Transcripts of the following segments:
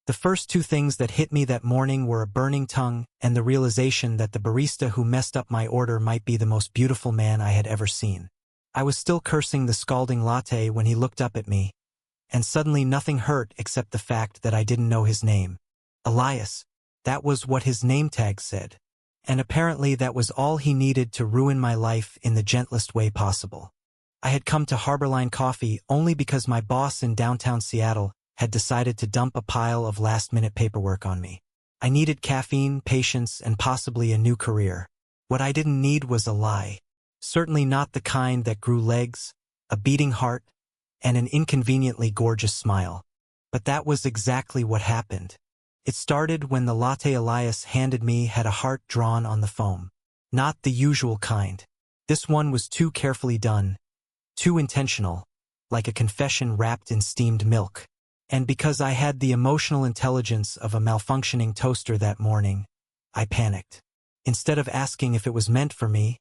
The first two things that hit me that morning were a burning tongue and the realization that the barista who messed up my order might be the most beautiful man I had ever seen. I was still cursing the scalding latte when he looked up at me, and suddenly nothing hurt except the fact that I didn't know his name. Elias. That was what his name tag said. And apparently that was all he needed to ruin my life in the gentlest way possible. I had come to Harborline Coffee only because my boss in downtown Seattle had decided to dump a pile of last-minute paperwork on me. I needed caffeine, patience, and possibly a new career. What I didn't need was a lie. Certainly not the kind that grew legs, a beating heart, and an inconveniently gorgeous smile. But that was exactly what happened. It started when the latte Elias handed me had a heart drawn on the foam. Not the usual kind. This one was too carefully done, too intentional, like a confession wrapped in steamed milk. And because I had the emotional intelligence of a malfunctioning toaster that morning, I panicked. Instead of asking if it was meant for me,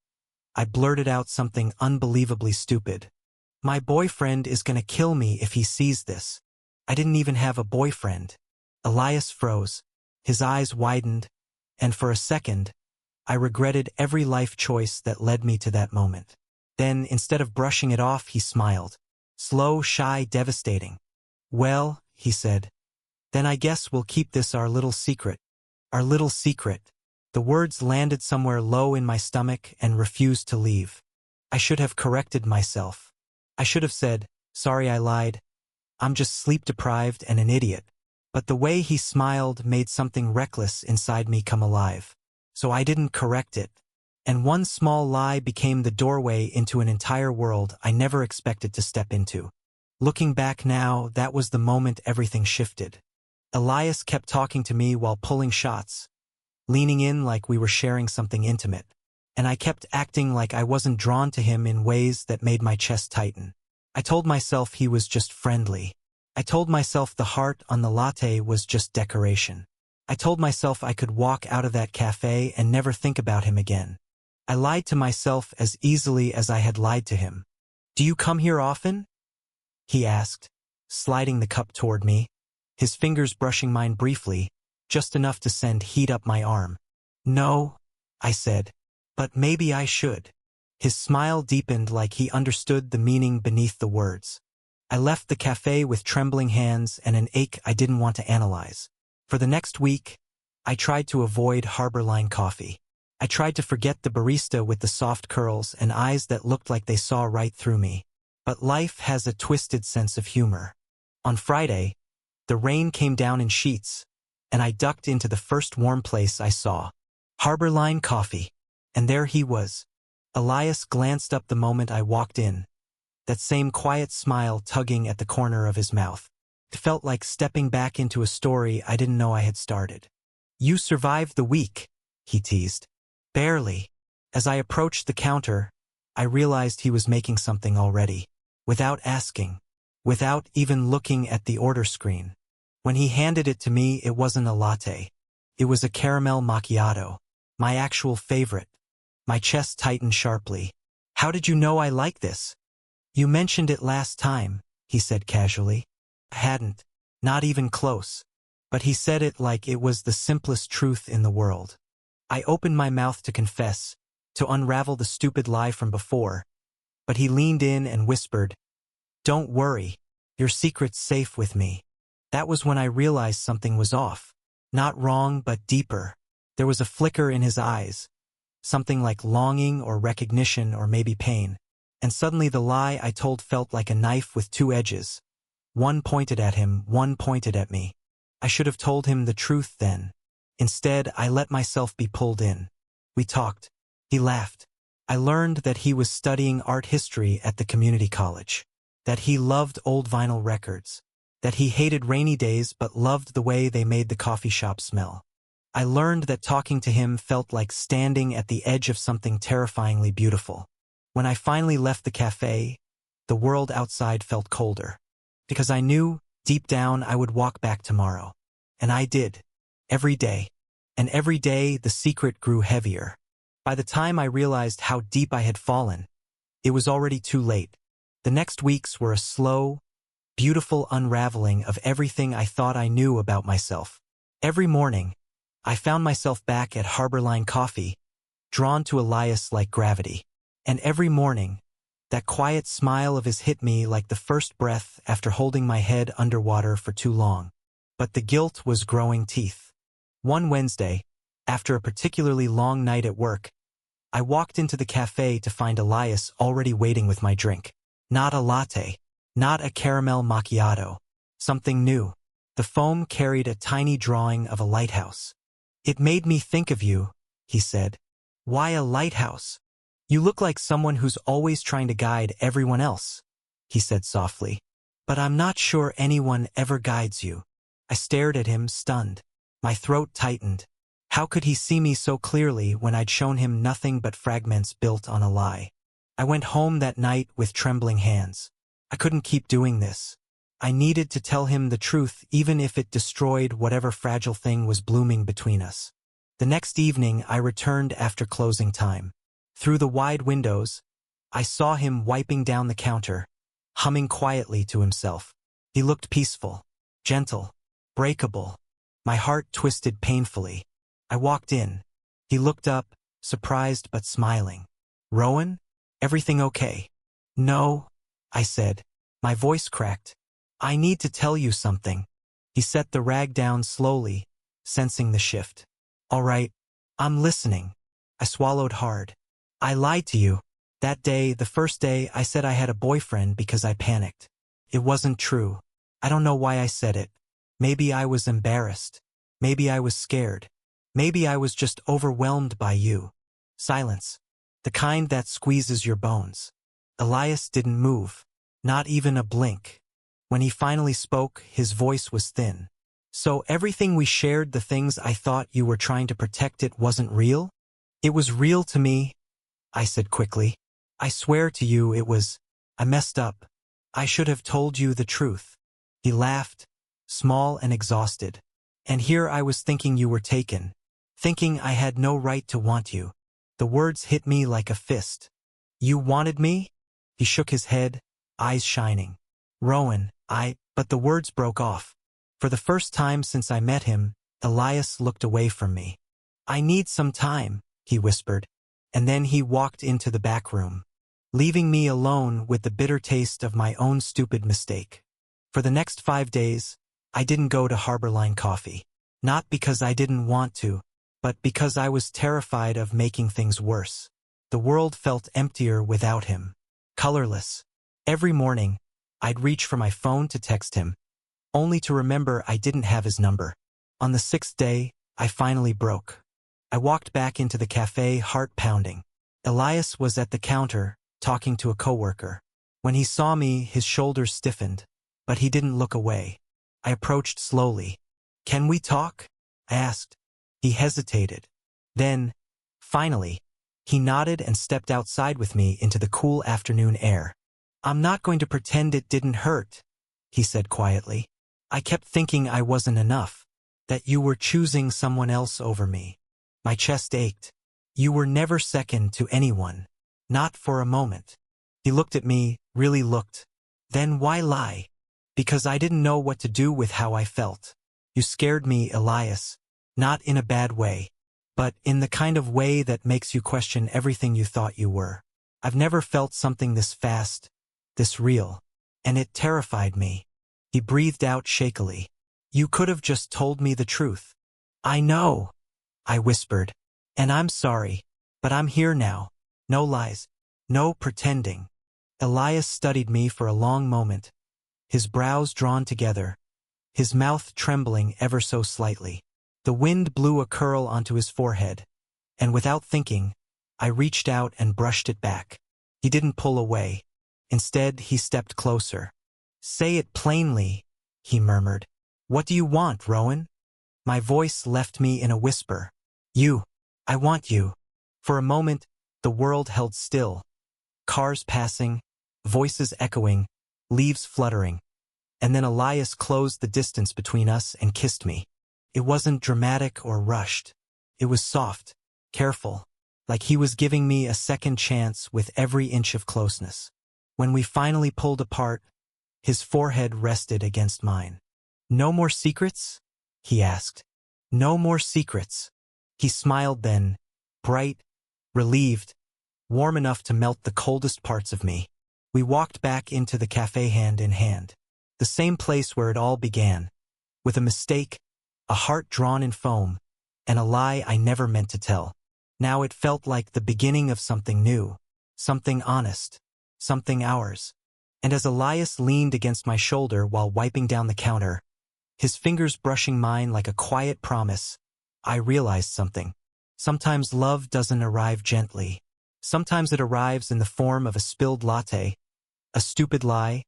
I blurted out something unbelievably stupid. My boyfriend is gonna kill me if he sees this. I didn't even have a boyfriend. Elias froze. His eyes widened, and for a second, I regretted every life choice that led me to that moment. Then, instead of brushing it off, he smiled. Slow, shy, devastating. Well, he said, then I guess we'll keep this our little secret. Our little secret. The words landed somewhere low in my stomach and refused to leave. I should have corrected myself. I should have said, sorry I lied. I'm just sleep-deprived and an idiot. But the way he smiled made something reckless inside me come alive. So I didn't correct it. And one small lie became the doorway into an entire world I never expected to step into. Looking back now, that was the moment everything shifted. Elias kept talking to me while pulling shots, leaning in like we were sharing something intimate. And I kept acting like I wasn't drawn to him in ways that made my chest tighten. I told myself he was just friendly. I told myself the heart on the latte was just decoration. I told myself I could walk out of that cafe and never think about him again. I lied to myself as easily as I had lied to him. Do you come here often? He asked, sliding the cup toward me, his fingers brushing mine briefly, just enough to send heat up my arm. No, I said, but maybe I should. His smile deepened like he understood the meaning beneath the words. I left the cafe with trembling hands and an ache I didn't want to analyze. For the next week, I tried to avoid Harborline Coffee. I tried to forget the barista with the soft curls and eyes that looked like they saw right through me. But life has a twisted sense of humor. On Friday, the rain came down in sheets, and I ducked into the first warm place I saw. Harborline Coffee. And there he was. Elias glanced up the moment I walked in, that same quiet smile tugging at the corner of his mouth. It felt like stepping back into a story I didn't know I had started. You survived the week, he teased. Barely. As I approached the counter, I realized he was making something already. Without asking. Without even looking at the order screen. When he handed it to me, it wasn't a latte. It was a caramel macchiato. My actual favorite. My chest tightened sharply. How did you know I like this? You mentioned it last time, he said casually. I hadn't. Not even close. But he said it like it was the simplest truth in the world. I opened my mouth to confess, to unravel the stupid lie from before. But he leaned in and whispered, Don't worry, your secret's safe with me. That was when I realized something was off. Not wrong, but deeper. There was a flicker in his eyes. Something like longing or recognition or maybe pain. And suddenly the lie I told felt like a knife with two edges. One pointed at him, one pointed at me. I should have told him the truth then. Instead, I let myself be pulled in. We talked. He laughed. I learned that he was studying art history at the community college. That he loved old vinyl records. That he hated rainy days but loved the way they made the coffee shop smell. I learned that talking to him felt like standing at the edge of something terrifyingly beautiful. When I finally left the cafe, the world outside felt colder. Because I knew, deep down, I would walk back tomorrow. And I did. Every day. And every day, the secret grew heavier. By the time I realized how deep I had fallen, it was already too late. The next weeks were a slow, beautiful unraveling of everything I thought I knew about myself. Every morning, I found myself back at Harborline Coffee, drawn to Elias like gravity. And every morning, that quiet smile of his hit me like the first breath after holding my head underwater for too long. But the guilt was growing teeth. One Wednesday, after a particularly long night at work, I walked into the cafe to find Elias already waiting with my drink. Not a latte, not a caramel macchiato. Something new. The foam carried a tiny drawing of a lighthouse. "It made me think of you," he said. "Why a lighthouse? You look like someone who's always trying to guide everyone else," he said softly. "But I'm not sure anyone ever guides you." I stared at him, stunned. My throat tightened. How could he see me so clearly when I'd shown him nothing but fragments built on a lie? I went home that night with trembling hands. I couldn't keep doing this. I needed to tell him the truth even if it destroyed whatever fragile thing was blooming between us. The next evening I returned after closing time. Through the wide windows, I saw him wiping down the counter, humming quietly to himself. He looked peaceful, gentle, breakable. My heart twisted painfully. I walked in. He looked up, surprised but smiling. "Rowan? Everything okay?" "No," I said. My voice cracked. "I need to tell you something." He set the rag down slowly, sensing the shift. "All right, I'm listening." I swallowed hard. "I lied to you. That day, the first day, I said I had a boyfriend because I panicked. It wasn't true. I don't know why I said it. Maybe I was embarrassed. Maybe I was scared. Maybe I was just overwhelmed by you." Silence. The kind that squeezes your bones. Elias didn't move. Not even a blink. When he finally spoke, his voice was thin. "So everything we shared, the things I thought you were trying to protect, it wasn't real?" "It was real to me," I said quickly. "I swear to you it was. I messed up. I should have told you the truth." He laughed, small and exhausted. "And here I was thinking you were taken. Thinking I had no right to want you." The words hit me like a fist. "You wanted me?" He shook his head, eyes shining. "Rowan, But the words broke off. For the first time since I met him, Elias looked away from me. "I need some time," he whispered. And then he walked into the back room, leaving me alone with the bitter taste of my own stupid mistake. For the next 5 days, I didn't go to Harborline Coffee. Not because I didn't want to, but because I was terrified of making things worse. The world felt emptier without him. Colorless. Every morning, I'd reach for my phone to text him, only to remember I didn't have his number. On the 6th day, I finally broke. I walked back into the cafe, heart pounding. Elias was at the counter, talking to a coworker. When he saw me, his shoulders stiffened, but he didn't look away. I approached slowly. "Can we talk?" I asked. He hesitated. Then, finally, he nodded and stepped outside with me into the cool afternoon air. "I'm not going to pretend it didn't hurt," he said quietly. "I kept thinking I wasn't enough, that you were choosing someone else over me." My chest ached. "You were never second to anyone. Not for a moment." He looked at me, really looked. "Then why lie?" "Because I didn't know what to do with how I felt. You scared me, Elias. Not in a bad way, but in the kind of way that makes you question everything you thought you were. I've never felt something this fast, this real, and it terrified me." He breathed out shakily. "You could have just told me the truth." "I know," I whispered, "and I'm sorry, but I'm here now. No lies, no pretending." Elias studied me for a long moment, his brows drawn together, his mouth trembling ever so slightly. The wind blew a curl onto his forehead, and without thinking, I reached out and brushed it back. He didn't pull away. Instead, he stepped closer. "Say it plainly," he murmured. "What do you want, Rowan?" My voice left me in a whisper. "You. I want you." For a moment, the world held still. Cars passing, voices echoing, leaves fluttering. And then Elias closed the distance between us and kissed me. It wasn't dramatic or rushed. It was soft, careful, like he was giving me a second chance with every inch of closeness. When we finally pulled apart, His forehead rested against mine. "No more secrets?" he asked. "No more secrets." He smiled then, bright, relieved, warm enough to melt the coldest parts of me. We walked back into the cafe hand in hand. The same place where it all began, with a mistake, a heart drawn in foam, and a lie I never meant to tell. Now it felt like the beginning of something new, something honest, something ours. And as Elias leaned against my shoulder while wiping down the counter, his fingers brushing mine like a quiet promise, I realized something. Sometimes love doesn't arrive gently. Sometimes it arrives in the form of a spilled latte, a stupid lie,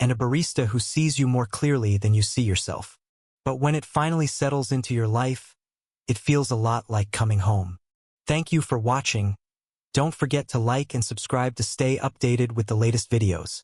and a barista who sees you more clearly than you see yourself. But when it finally settles into your life, it feels a lot like coming home. Thank you for watching. Don't forget to like and subscribe to stay updated with the latest videos.